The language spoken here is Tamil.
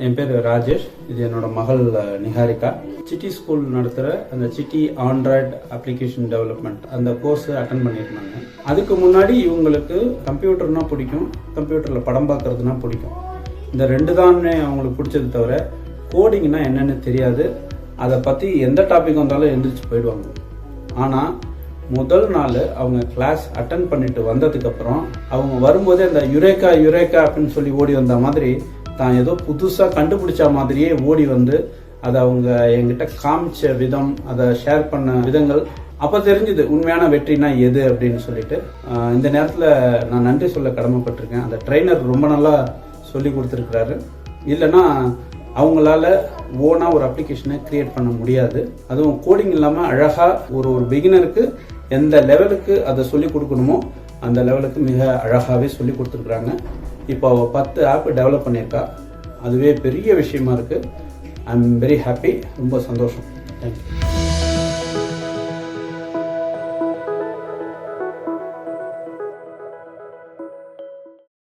என் பேர் ராஜேஷ். இது என்னோட மகள் நிஹாரிகா. சிட்டி ஸ்கூல் நடத்துகிற அந்த சிட்டி ஆண்ட்ராய்டு அப்ளிகேஷன் டெவலப்மெண்ட் அந்த கோர்ஸ் அட்டன் பண்ணியிருந்தாங்க. அதுக்கு முன்னாடி இவங்களுக்கு கம்ப்யூட்டர்னா பிடிக்கும், கம்ப்யூட்டரில் படம் பார்க்கறதுனா பிடிக்கும். இந்த ரெண்டு தானே அவங்களுக்கு பிடிச்சது தவிர கோடிங்னா என்னென்னு தெரியாது. அதை பற்றி எந்த டாபிக் வந்தாலும் எந்திரிச்சு போயிடுவாங்க. ஆனால் முதல் நாள் அவங்க கிளாஸ் அட்டன் பண்ணிட்டு வந்ததுக்கப்புறம் அவங்க வரும்போதே அந்த யுரேக்கா யுரேக்கா அப்படின்னு சொல்லி ஓடி வந்த மாதிரி தான் ஏதோ புதுசாக கண்டுபிடிச்ச மாதிரியே ஓடி வந்து அதை அவங்க என்கிட்ட காமிச்ச விதம், அதை ஷேர் பண்ண விதங்கள் அப்போ தெரிஞ்சுது உண்மையான வெற்றினா எது அப்படின்னு சொல்லிட்டு. இந்த நேரத்தில் நான் நன்றி சொல்ல கடமைப்பட்டிருக்கேன். அந்த ட்ரெயினர் ரொம்ப நல்லா சொல்லி கொடுத்துருக்கிறாரு. இல்லைன்னா அவங்களால ஓனாக ஒரு அப்ளிகேஷனை கிரியேட் பண்ண முடியாது. அதுவும் கோடிங் இல்லாமல் அழகாக ஒரு பிகினருக்கு எந்த லெவலுக்கு அதை சொல்லி கொடுக்கணுமோ அந்த லெவலுக்கு மிக அழகாகவே சொல்லி கொடுத்துருக்குறாங்க. இப்போ 10 ஆப் டெவலப் பண்ணியிருக்கா. அதுவே பெரிய விஷயமா இருக்குது. I am very happy. ரொம்ப சந்தோஷம். தேங்க்யூ.